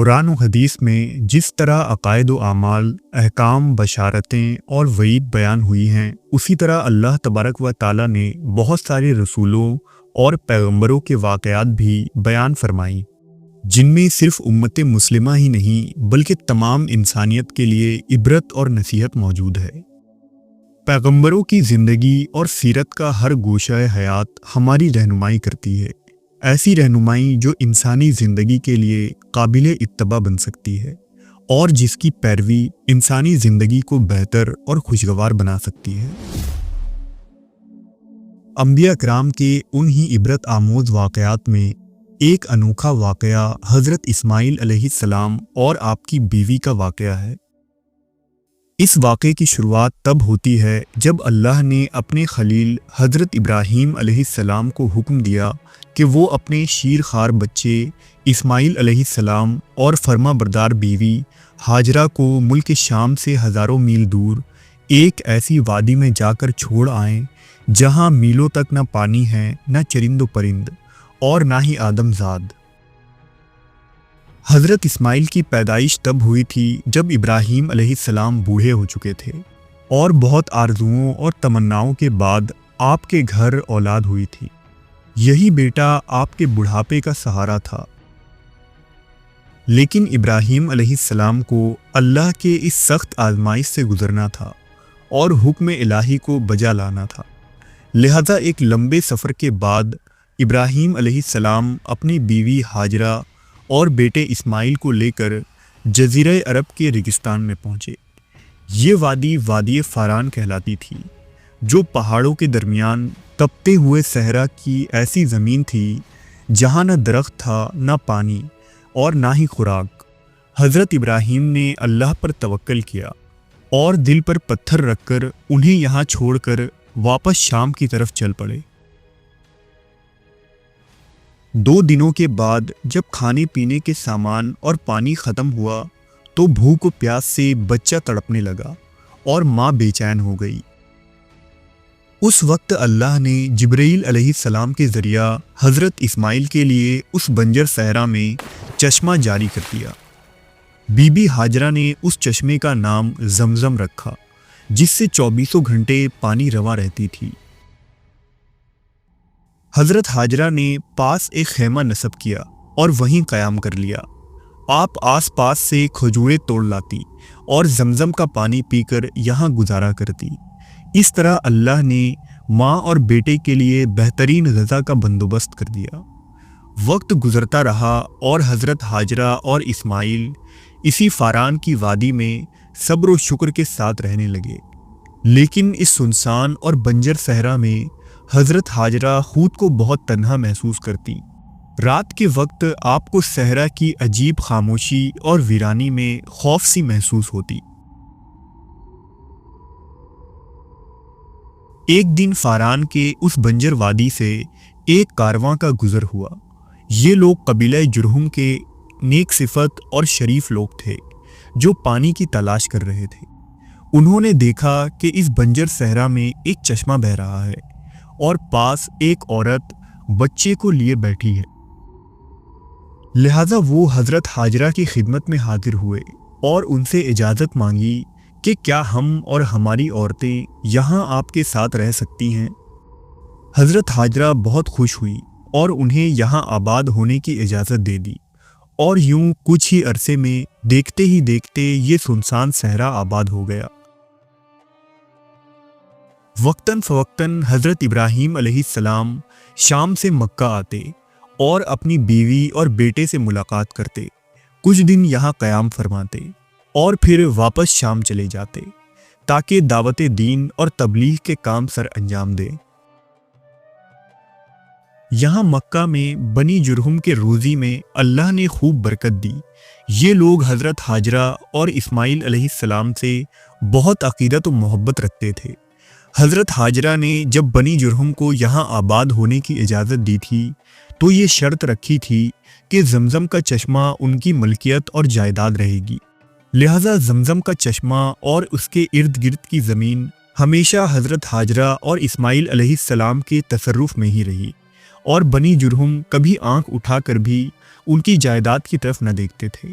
قرآن و حدیث میں جس طرح عقائد و اعمال، احکام، بشارتیں اور وعید بیان ہوئی ہیں، اسی طرح اللہ تبارک و تعالیٰ نے بہت سارے رسولوں اور پیغمبروں کے واقعات بھی بیان فرمائیں، جن میں صرف امت مسلمہ ہی نہیں بلکہ تمام انسانیت کے لیے عبرت اور نصیحت موجود ہے۔ پیغمبروں کی زندگی اور سیرت کا ہر گوشہ حیات ہماری رہنمائی کرتی ہے، ایسی رہنمائی جو انسانی زندگی کے لیے قابل اتباع بن سکتی ہے اور جس کی پیروی انسانی زندگی کو بہتر اور خوشگوار بنا سکتی ہے۔ انبیاء کرام کے انہی عبرت آموز واقعات میں ایک انوکھا واقعہ حضرت اسماعیل علیہ السلام اور آپ کی بیوی کا واقعہ ہے۔ اس واقعے کی شروعات تب ہوتی ہے جب اللہ نے اپنے خلیل حضرت ابراہیم علیہ السلام کو حکم دیا کہ وہ اپنے شیر خوار بچے اسماعیل علیہ السلام اور فرما بردار بیوی ہاجرہ کو ملک شام سے ہزاروں میل دور ایک ایسی وادی میں جا کر چھوڑ آئیں جہاں میلوں تک نہ پانی ہے، نہ چرند و پرند اور نہ ہی آدم زاد۔ حضرت اسماعیل کی پیدائش تب ہوئی تھی جب ابراہیم علیہ السلام بوڑھے ہو چکے تھے اور بہت آرزوؤں اور تمناؤں کے بعد آپ کے گھر اولاد ہوئی تھی۔ یہی بیٹا آپ کے بڑھاپے کا سہارا تھا، لیکن ابراہیم علیہ السلام کو اللہ کے اس سخت آزمائش سے گزرنا تھا اور حکم الہی کو بجا لانا تھا۔ لہذا ایک لمبے سفر کے بعد ابراہیم علیہ السلام اپنی بیوی ہاجرہ اور بیٹے اسماعیل کو لے کر جزیرہ عرب کے ریگستان میں پہنچے۔ یہ وادی وادی فاران کہلاتی تھی، جو پہاڑوں کے درمیان تپتے ہوئے صحرا کی ایسی زمین تھی جہاں نہ درخت تھا، نہ پانی اور نہ ہی خوراک۔ حضرت ابراہیم نے اللہ پر توکل کیا اور دل پر پتھر رکھ کر انہیں یہاں چھوڑ کر واپس شام کی طرف چل پڑے۔ 2 دنوں کے بعد جب کھانے پینے کے سامان اور پانی ختم ہوا تو بھوک و پیاس سے بچہ تڑپنے لگا اور ماں بے چین ہو گئی۔ اس وقت اللہ نے جبرائیل علیہ السلام کے ذریعہ حضرت اسماعیل کے لیے اس بنجر صحرا میں چشمہ جاری کر دیا۔ بی بی ہاجرہ نے اس چشمے کا نام زمزم رکھا، جس سے 24 گھنٹے پانی رواں رہتی تھی۔ حضرت ہاجرہ نے پاس ایک خیمہ نصب کیا اور وہیں قیام کر لیا۔ آپ آس پاس سے کھجوریں توڑ لاتی اور زمزم کا پانی پی کر یہاں گزارا کرتی۔ اس طرح اللہ نے ماں اور بیٹے کے لیے بہترین غذا کا بندوبست کر دیا۔ وقت گزرتا رہا اور حضرت ہاجرہ اور اسماعیل اسی فاران کی وادی میں صبر و شکر کے ساتھ رہنے لگے، لیکن اس سنسان اور بنجر صحرا میں حضرت ہاجرہ خود کو بہت تنہا محسوس کرتی۔ رات کے وقت آپ کو صحرا کی عجیب خاموشی اور ویرانی میں خوف سی محسوس ہوتی۔ ایک دن فاران کے اس بنجر وادی سے ایک کارواں کا گزر ہوا۔ یہ لوگ قبیلہ جرہم کے نیک صفت اور شریف لوگ تھے جو پانی کی تلاش کر رہے تھے۔ انہوں نے دیکھا کہ اس بنجر صحرا میں ایک چشمہ بہہ رہا ہے اور پاس ایک عورت بچے کو لیے بیٹھی ہے۔ لہذا وہ حضرت ہاجرہ کی خدمت میں حاضر ہوئے اور ان سے اجازت مانگی کہ کیا ہم اور ہماری عورتیں یہاں آپ کے ساتھ رہ سکتی ہیں؟ حضرت ہاجرہ بہت خوش ہوئی اور انہیں یہاں آباد ہونے کی اجازت دے دی، اور یوں کچھ ہی عرصے میں دیکھتے ہی دیکھتے یہ سنسان صحرا آباد ہو گیا۔ وقتاً فوقتاً حضرت ابراہیم علیہ السلام شام سے مکہ آتے اور اپنی بیوی اور بیٹے سے ملاقات کرتے، کچھ دن یہاں قیام فرماتے اور پھر واپس شام چلے جاتے تاکہ دعوت دین اور تبلیغ کے کام سر انجام دے۔ یہاں مکہ میں بنی جرہم کے روزی میں اللہ نے خوب برکت دی۔ یہ لوگ حضرت ہاجرہ اور اسماعیل علیہ السلام سے بہت عقیدت و محبت رکھتے تھے۔ حضرت ہاجرہ نے جب بنی جرہم کو یہاں آباد ہونے کی اجازت دی تھی تو یہ شرط رکھی تھی کہ زمزم کا چشمہ ان کی ملکیت اور جائیداد رہے گی۔ لہذا زمزم کا چشمہ اور اس کے ارد گرد کی زمین ہمیشہ حضرت ہاجرہ اور اسماعیل علیہ السلام کے تصرف میں ہی رہی، اور بنی جرہم کبھی آنکھ اٹھا کر بھی ان کی جائیداد کی طرف نہ دیکھتے تھے۔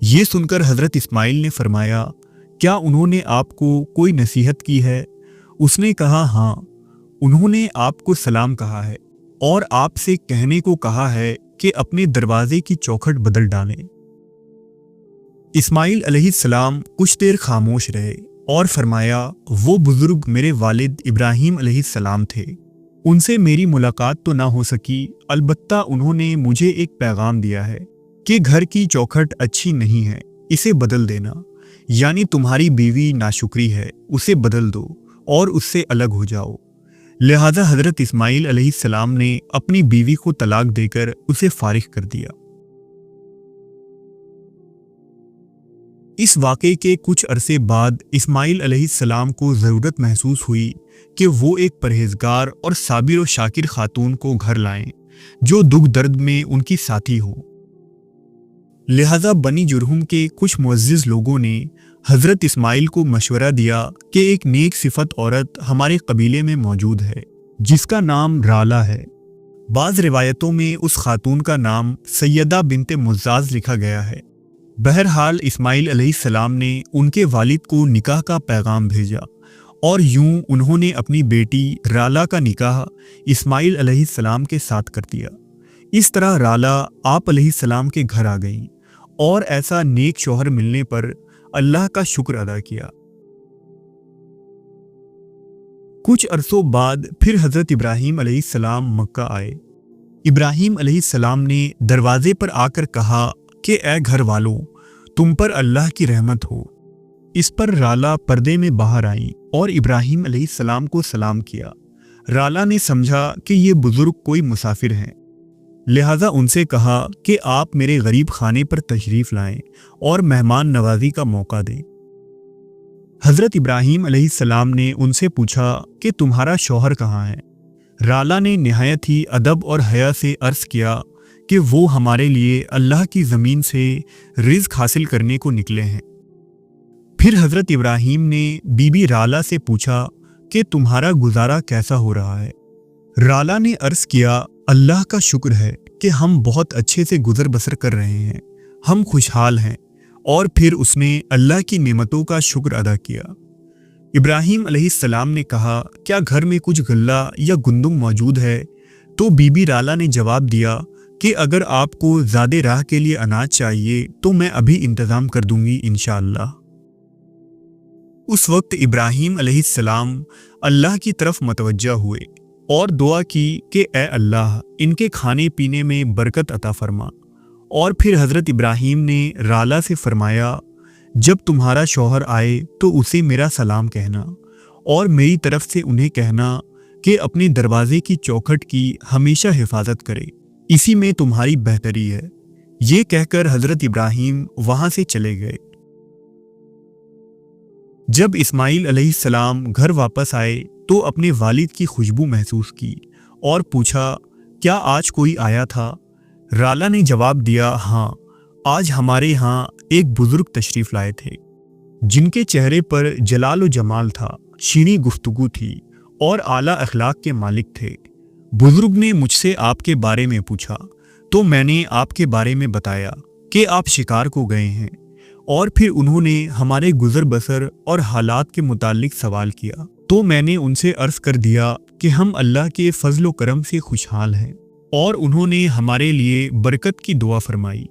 یہ سن کر حضرت اسماعیل نے فرمایا، کیا انہوں نے آپ کو کوئی نصیحت کی ہے؟ اس نے کہا، ہاں، انہوں نے آپ کو سلام کہا ہے اور آپ سے کہنے کو کہا ہے کہ اپنے دروازے کی چوکھٹ بدل ڈالیں۔ اسماعیل علیہ السلام کچھ دیر خاموش رہے اور فرمایا، وہ بزرگ میرے والد ابراہیم علیہ السلام تھے، ان سے میری ملاقات تو نہ ہو سکی، البتہ انہوں نے مجھے ایک پیغام دیا ہے کہ گھر کی چوکھٹ اچھی نہیں ہے، اسے بدل دینا، یعنی تمہاری بیوی ناشکری ہے، اسے بدل دو اور اس سے الگ ہو جاؤ۔ لہذا حضرت اسماعیل علیہ السلام نے اپنی بیوی کو طلاق دے کر اسے فارغ کر دیا۔ اس واقعے کے کچھ عرصے بعد اسماعیل علیہ السلام کو ضرورت محسوس ہوئی کہ وہ ایک پرہیزگار اور صابر و شاکر خاتون کو گھر لائیں جو دکھ درد میں ان کی ساتھی ہو۔ لہذا بنی جرہم کے کچھ معزز لوگوں نے حضرت اسماعیل کو مشورہ دیا کہ ایک نیک صفت عورت ہمارے قبیلے میں موجود ہے جس کا نام رالہ ہے۔ بعض روایتوں میں اس خاتون کا نام سیدہ بنت مزاز لکھا گیا ہے۔ بہرحال اسماعیل علیہ السلام نے ان کے والد کو نکاح کا پیغام بھیجا اور یوں انہوں نے اپنی بیٹی رالہ کا نکاح اسماعیل علیہ السلام کے ساتھ کر دیا۔ اس طرح رالہ آپ علیہ السلام کے گھر آ گئیں اور ایسا نیک شوہر ملنے پر اللہ کا شکر ادا کیا۔ کچھ عرصوں بعد پھر حضرت ابراہیم علیہ السلام مکہ آئے۔ ابراہیم علیہ السلام نے دروازے پر آ کر کہا کہ اے گھر والوں، تم پر اللہ کی رحمت ہو۔ اس پر رالہ پردے میں باہر آئیں اور ابراہیم علیہ السلام کو سلام کیا۔ رالہ نے سمجھا کہ یہ بزرگ کوئی مسافر ہیں، لہذا ان سے کہا کہ آپ میرے غریب خانے پر تشریف لائیں اور مہمان نوازی کا موقع دیں۔ حضرت ابراہیم علیہ السلام نے ان سے پوچھا کہ تمہارا شوہر کہاں ہے؟ رالہ نے نہایت ہی ادب اور حیا سے عرض کیا کہ وہ ہمارے لیے اللہ کی زمین سے رزق حاصل کرنے کو نکلے ہیں۔ پھر حضرت ابراہیم نے بی بی رالہ سے پوچھا کہ تمہارا گزارا کیسا ہو رہا ہے؟ رالہ نے عرض کیا، اللہ کا شکر ہے کہ ہم بہت اچھے سے گزر بسر کر رہے ہیں، ہم خوشحال ہیں۔ اور پھر اس نے اللہ کی نعمتوں کا شکر ادا کیا۔ ابراہیم علیہ السلام نے کہا، کیا گھر میں کچھ غلہ یا گندم موجود ہے؟ تو بی بی رالہ نے جواب دیا کہ اگر آپ کو زیادہ راہ کے لیے اناج چاہیے تو میں ابھی انتظام کر دوں گی انشاءاللہ۔ اس وقت ابراہیم علیہ السلام اللہ کی طرف متوجہ ہوئے اور دعا کی کہ اے اللہ، ان کے کھانے پینے میں برکت عطا فرما۔ اور پھر حضرت ابراہیم نے رالہ سے فرمایا، جب تمہارا شوہر آئے تو اسے میرا سلام کہنا اور میری طرف سے انہیں کہنا کہ اپنے دروازے کی چوکھٹ کی ہمیشہ حفاظت کرے، اسی میں تمہاری بہتری ہے۔ یہ کہہ کر حضرت ابراہیم وہاں سے چلے گئے۔ جب اسماعیل علیہ السلام گھر واپس آئے تو اپنے والد کی خوشبو محسوس کی اور پوچھا، کیا آج کوئی آیا تھا؟ رالہ نے جواب دیا، ہاں، آج ہمارے ہاں ایک بزرگ تشریف لائے تھے جن کے چہرے پر جلال و جمال تھا، شیریں گفتگو تھی اور اعلیٰ اخلاق کے مالک تھے۔ بزرگ نے مجھ سے آپ کے بارے میں پوچھا تو میں نے آپ کے بارے میں بتایا کہ آپ شکار کو گئے ہیں، اور پھر انہوں نے ہمارے گزر بسر اور حالات کے متعلق سوال کیا تو میں نے ان سے عرض کر دیا کہ ہم اللہ کے فضل و کرم سے خوشحال ہیں، اور انہوں نے ہمارے لیے برکت کی دعا فرمائی۔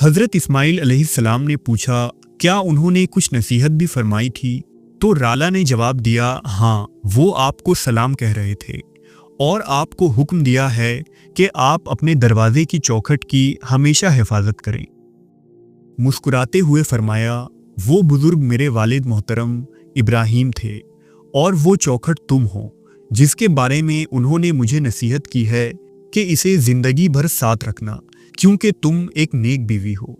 حضرت اسماعیل علیہ السلام نے پوچھا، کیا انہوں نے کچھ نصیحت بھی فرمائی تھی؟ تو رالہ نے جواب دیا، ہاں، وہ آپ کو سلام کہہ رہے تھے اور آپ کو حکم دیا ہے کہ آپ اپنے دروازے کی چوکھٹ کی ہمیشہ حفاظت کریں۔ مسکراتے ہوئے فرمایا، وہ بزرگ میرے والد محترم ابراہیم تھے اور وہ چوکھٹ تم ہو جس کے بارے میں انہوں نے مجھے نصیحت کی ہے کہ اسے زندگی بھر ساتھ رکھنا، کیونکہ تم ایک نیک بیوی ہو۔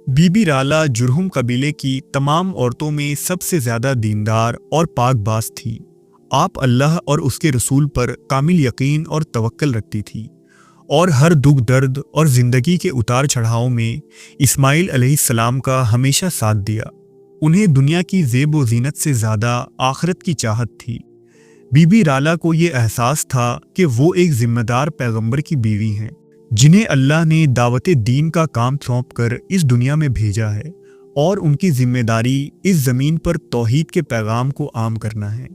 بی بی رالہ جرہم قبیلے کی تمام عورتوں میں سب سے زیادہ دیندار اور پاک باز تھی۔ آپ اللہ اور اس کے رسول پر کامل یقین اور توکل رکھتی تھی اور ہر دکھ درد اور زندگی کے اتار چڑھاؤ میں اسماعیل علیہ السلام کا ہمیشہ ساتھ دیا۔ انہیں دنیا کی زیب و زینت سے زیادہ آخرت کی چاہت تھی۔ بی بی رالہ کو یہ احساس تھا کہ وہ ایک ذمہ دار پیغمبر کی بیوی ہیں جنہیں اللہ نے دعوت دین کا کام سونپ کر اس دنیا میں بھیجا ہے، اور ان کی ذمہ داری اس زمین پر توحید کے پیغام کو عام کرنا ہے۔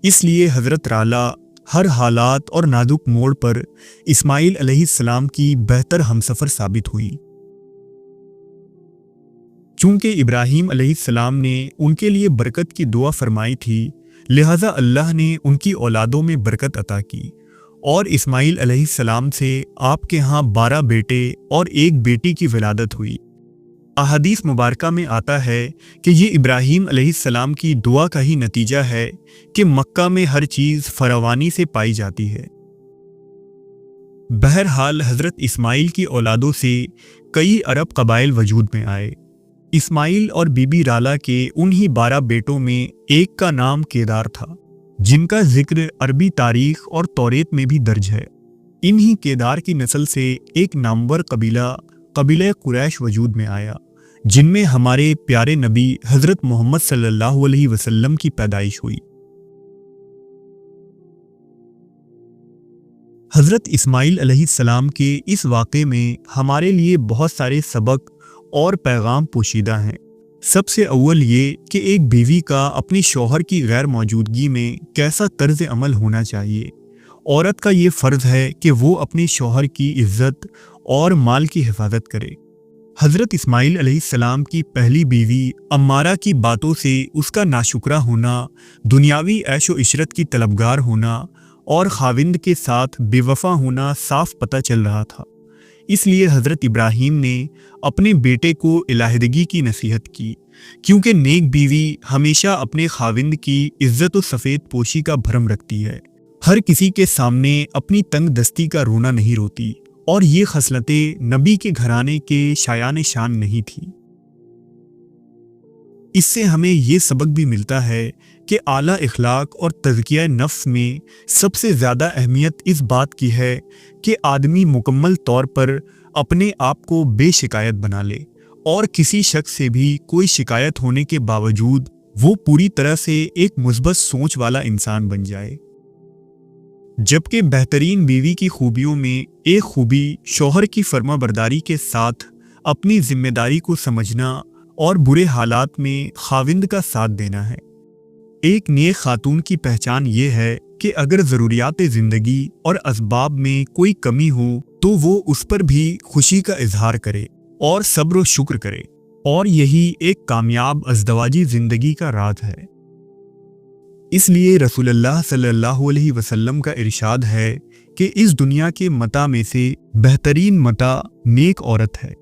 اس لیے حضرت رالہ ہر حالات اور نازک موڑ پر اسماعیل علیہ السلام کی بہتر ہمسفر ثابت ہوئی۔ چونکہ ابراہیم علیہ السلام نے ان کے لیے برکت کی دعا فرمائی تھی، لہذا اللہ نے ان کی اولادوں میں برکت عطا کی، اور اسماعیل علیہ السلام سے آپ کے ہاں 12 بیٹے اور ایک بیٹی کی ولادت ہوئی۔ احادیث مبارکہ میں آتا ہے کہ یہ ابراہیم علیہ السلام کی دعا کا ہی نتیجہ ہے کہ مکہ میں ہر چیز فراوانی سے پائی جاتی ہے۔ بہرحال حضرت اسماعیل کی اولادوں سے کئی عرب قبائل وجود میں آئے۔ اسماعیل اور بی بی رالہ کے انہی 12 بیٹوں میں ایک کا نام کیدار تھا، جن کا ذکر عربی تاریخ اور توریت میں بھی درج ہے۔ انہی کیدار کی نسل سے ایک نامور قبیلہ قریش وجود میں آیا، جن میں ہمارے پیارے نبی حضرت محمد صلی اللہ علیہ وسلم کی پیدائش ہوئی۔ حضرت اسماعیل علیہ السلام کے اس واقعے میں ہمارے لیے بہت سارے سبق اور پیغام پوشیدہ ہیں۔ سب سے اول یہ کہ ایک بیوی کا اپنی شوہر کی غیر موجودگی میں کیسا طرز عمل ہونا چاہیے۔ عورت کا یہ فرض ہے کہ وہ اپنے شوہر کی عزت اور مال کی حفاظت کرے۔ حضرت اسماعیل علیہ السلام کی پہلی بیوی امارہ کی باتوں سے اس کا ناشکرہ ہونا، دنیاوی عیش و عشرت کی طلبگار ہونا اور خاوند کے ساتھ بے وفا ہونا صاف پتہ چل رہا تھا۔ اس لیے حضرت ابراہیم نے اپنے بیٹے کو علیحدگی کی نصیحت کی، کیونکہ نیک بیوی ہمیشہ اپنے خاوند کی عزت و سفید پوشی کا بھرم رکھتی ہے، ہر کسی کے سامنے اپنی تنگ دستی کا رونا نہیں روتی، اور یہ خصلتیں نبی کے گھرانے کے شایان شان نہیں تھی۔ اس سے ہمیں یہ سبق بھی ملتا ہے کہ اعلیٰ اخلاق اور تزکیہ نفس میں سب سے زیادہ اہمیت اس بات کی ہے کہ آدمی مکمل طور پر اپنے آپ کو بے شکایت بنا لے، اور کسی شخص سے بھی کوئی شکایت ہونے کے باوجود وہ پوری طرح سے ایک مثبت سوچ والا انسان بن جائے۔ جبکہ بہترین بیوی کی خوبیوں میں ایک خوبی شوہر کی فرما برداری کے ساتھ اپنی ذمہ داری کو سمجھنا اور برے حالات میں خاوند کا ساتھ دینا ہے۔ ایک نیک خاتون کی پہچان یہ ہے کہ اگر ضروریات زندگی اور اسباب میں کوئی کمی ہو تو وہ اس پر بھی خوشی کا اظہار کرے اور صبر و شکر کرے، اور یہی ایک کامیاب ازدواجی زندگی کا راز ہے۔ اس لیے رسول اللہ صلی اللہ علیہ وسلم کا ارشاد ہے کہ اس دنیا کے متاع میں سے بہترین متاع نیک عورت ہے۔